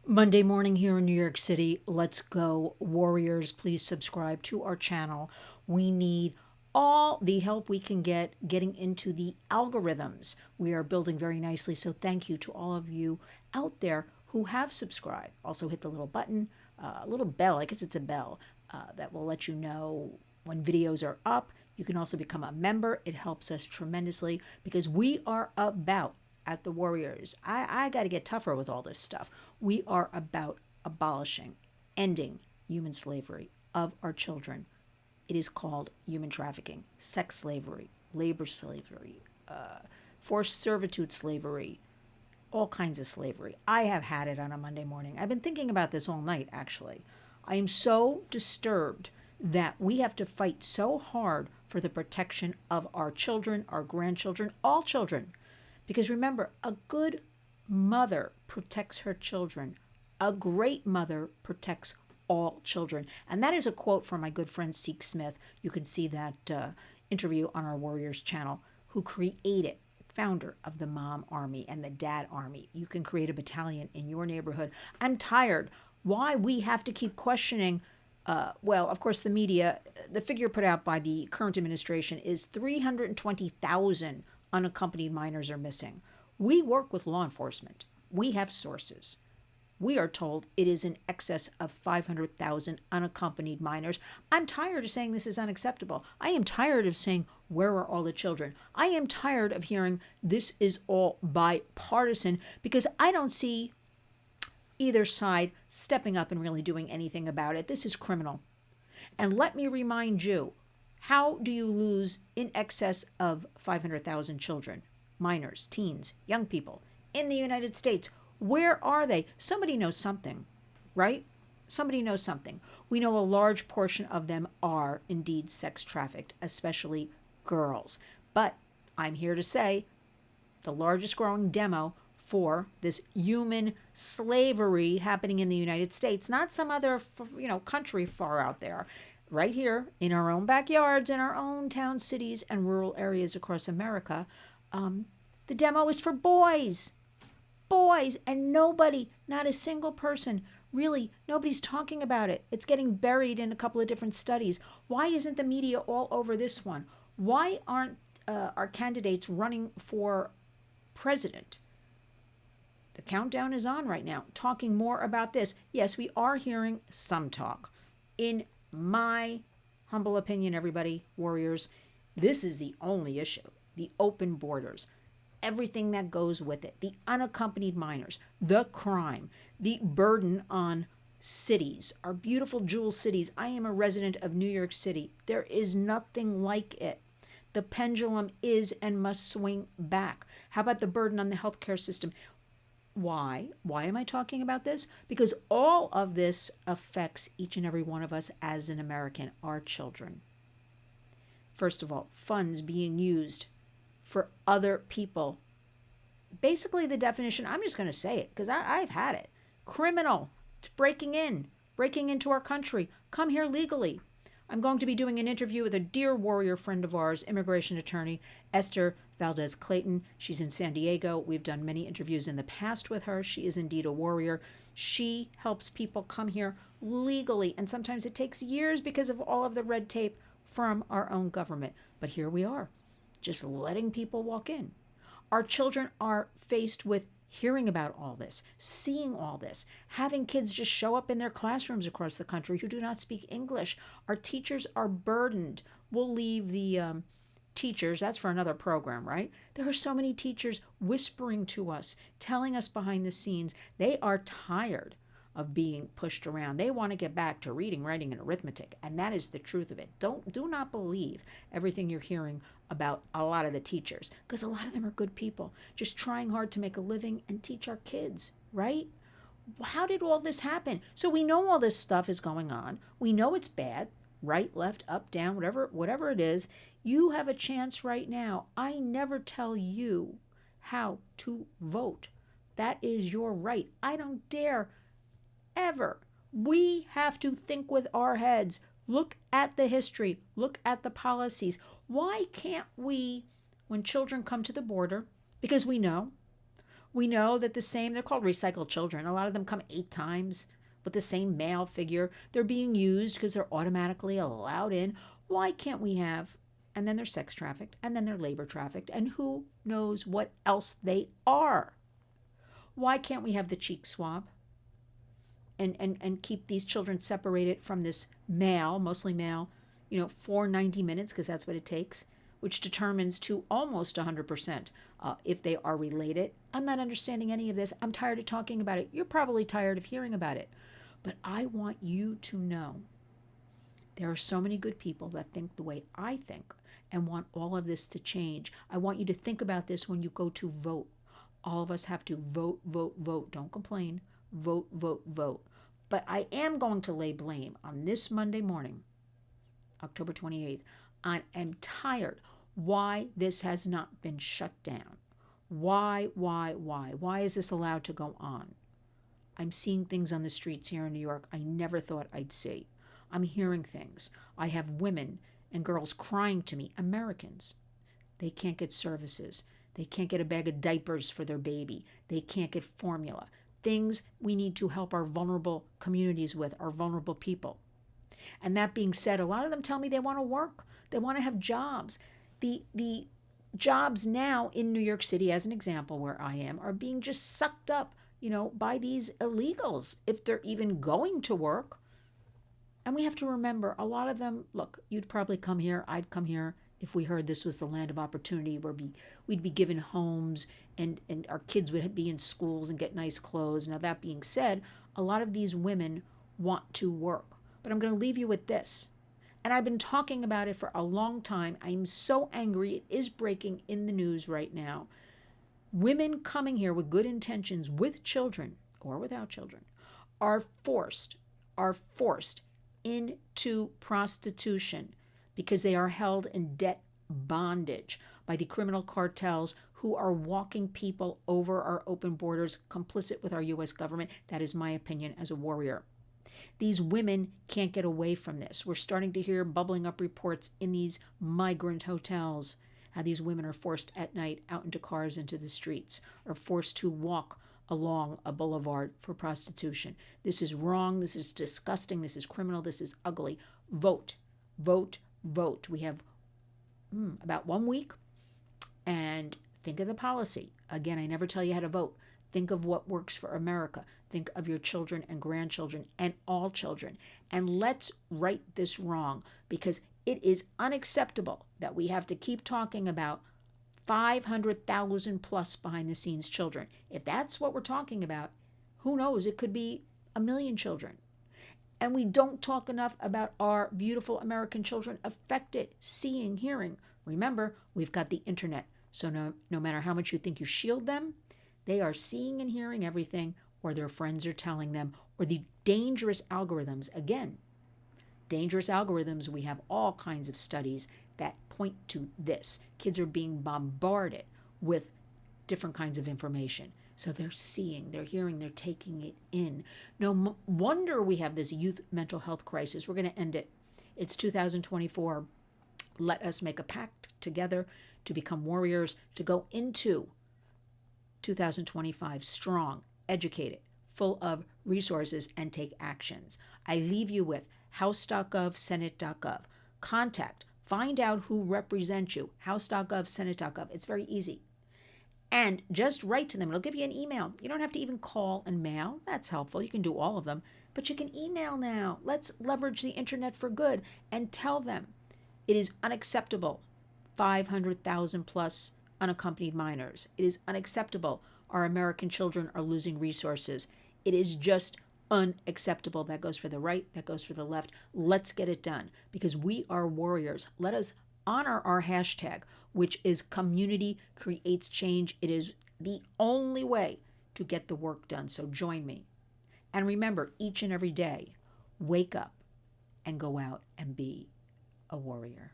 Monday morning here in New York City. Let's go, Warriors. Please subscribe to our channel. We need all the help we can get getting into the algorithms. We are building very nicely, so thank you to all of you out there who have subscribed. Also hit the little button, little bell, I guess it's a bell, that will let you know when videos are up. You can also become a member. It helps us tremendously because we are about at the Warriors. I got to get tougher with all this stuff. We are about abolishing, ending human slavery of our children. It is called human trafficking, sex slavery, labor slavery, forced servitude slavery, all kinds of slavery. I have had it on a Monday morning. I've been thinking about this all night, actually. I am so disturbed that we have to fight so hard for the protection of our children, our grandchildren, all children. Because remember, a good mother protects her children. A great mother protects all children. And that is a quote from my good friend Seek Smith. You can see that interview on our Warriors channel, who created, founder of the Mom Army and the Dad Army. You can create a battalion in your neighborhood. I'm tired. Why we have to keep questioning. Well, of course, the media, the figure put out by the current administration is 320,000 unaccompanied minors are missing. We work with law enforcement. We have sources. We are told it is in excess of 500,000 unaccompanied minors. I'm tired of saying this is unacceptable. I am tired of saying, where are all the children? I am tired of hearing this is all bipartisan because I don't see either side stepping up and really doing anything about it. This is criminal. And let me remind you, how do you lose in excess of 500,000 children, minors, teens, young people in the United States? Where are they? Somebody knows something, right? Somebody knows something. We know a large portion of them are indeed sex trafficked, especially girls. But I'm here to say the largest growing demo for this human slavery happening in the United States, not some other, country far out there. Right here in our own backyards, in our own towns, cities, and rural areas across America, the demo is for boys. Boys, and nobody, not a single person, really, nobody's talking about it. It's getting buried in a couple of different studies. Why isn't the media all over this one? Why aren't our candidates running for president? The countdown is on right now, talking more about this. Yes, we are hearing some talk. In my humble opinion, everybody, Warriors, this is the only issue. The open borders, everything that goes with it, the unaccompanied minors, the crime, the burden on cities, our beautiful jewel cities. I am a resident of New York City. There is nothing like it. The pendulum is and must swing back. How about the burden on the healthcare system? Why? Why am I talking about this? Because all of this affects each and every one of us as an American, our children. First of all, funds being used for other people. Basically, the definition, I'm just going to say it because I've had it. Criminal. It's breaking into our country. Come here legally. I'm going to be doing an interview with a dear Warrior friend of ours, immigration attorney Esther Valdez Clayton. She's in San Diego. We've done many interviews in the past with her. She is indeed a warrior. She helps people come here legally, and sometimes it takes years because of all of the red tape from our own government. But here we are, just letting people walk in. Our children are faced with hearing about all this, seeing all this, having kids just show up in their classrooms across the country who do not speak English. Our teachers are burdened. We'll leave the teachers, that's for another program, right? There are so many teachers whispering to us, telling us behind the scenes, they are tired of being pushed around. They want to get back to reading, writing, and arithmetic. And that is the truth of it. Do not believe everything you're hearing about a lot of the teachers, because a lot of them are good people, just trying hard to make a living and teach our kids, right? How did all this happen? So we know all this stuff is going on. We know it's bad, right, left, up, down, whatever it is. You have a chance right now. I never tell you how to vote. That is your right. I don't dare ever. We have to think with our heads. Look at the history. Look at the policies. Why can't we, when children come to the border, because we know We know that they're called recycled children. A lot of them come 8 times with the same male figure. They're being used because they're automatically allowed in. Why can't we have, and then they're sex trafficked, and then they're labor trafficked, and who knows what else they are? Why can't we have the cheek swab and keep these children separated from this male, mostly male, for 90 minutes, because that's what it takes, which determines to almost 100% if they are related. I'm not understanding any of this. I'm tired of talking about it. You're probably tired of hearing about it. But I want you to know there are so many good people that think the way I think and want all of this to change. I want you to think about this when you go to vote. All of us have to vote, vote, vote. Don't complain. Vote, vote, vote. But I am going to lay blame on this Monday morning, October 28th. I am tired why this has not been shut down. Why? Why is this allowed to go on? I'm seeing things on the streets here in New York I never thought I'd see. I'm hearing things. I have women and girls crying to me, Americans. They can't get services. They can't get a bag of diapers for their baby. They can't get formula. Things we need to help our vulnerable communities with, our vulnerable people. And that being said, a lot of them tell me they want to work. They want to have jobs. The jobs now in New York City, as an example where I am, are being just sucked up, by these illegals, if they're even going to work. And we have to remember, a lot of them, look, you'd probably come here, I'd come here, if we heard this was the land of opportunity where we'd be given homes and our kids would be in schools and get nice clothes. Now, that being said, a lot of these women want to work. But I'm going to leave you with this. And I've been talking about it for a long time. I'm so angry. It is breaking in the news right now. Women coming here with good intentions, with children or without children, are forced into prostitution because they are held in debt bondage by the criminal cartels who are walking people over our open borders, complicit with our U.S. government. That is my opinion as a warrior. These women can't get away from this. We're starting to hear bubbling up reports in these migrant hotels, how these women are forced at night out into cars into the streets, or forced to walk along a boulevard for prostitution. This is wrong. This is disgusting. This is criminal. This is ugly. Vote, vote, vote. We have about 1 week, and think of the policy. Again, I never tell you how to vote. Think of what works for America. Think of your children and grandchildren and all children. And let's right this wrong, because it is unacceptable that we have to keep talking about 500,000 plus behind the scenes children. If that's what we're talking about, who knows? It could be 1 million children. And we don't talk enough about our beautiful American children affected, seeing, hearing. Remember, we've got the internet. So no matter how much you think you shield them, they are seeing and hearing everything, or their friends are telling them, or the dangerous algorithms. Again, dangerous algorithms, we have all kinds of studies that point to this. Kids are being bombarded with different kinds of information. So they're seeing, they're hearing, they're taking it in. No wonder we have this youth mental health crisis. We're going to end it. It's 2024. Let us make a pact together to become warriors, to go into 2025 strong, educated, full of resources, and take actions. I leave you with house.gov, senate.gov. Contact, find out who represents you. House.gov, senate.gov. It's very easy. And just write to them. It'll give you an email. You don't have to even call and mail. That's helpful. You can do all of them. But you can email now. Let's leverage the internet for good and tell them it is unacceptable. 500,000 plus unaccompanied minors. It is unacceptable. Our American children are losing resources. It is just unacceptable. That goes for the right. That goes for the left. Let's get it done because we are warriors. Let us honor our hashtag, which is community creates change. It is the only way to get the work done. So join me. And remember, each and every day, wake up and go out and be a warrior.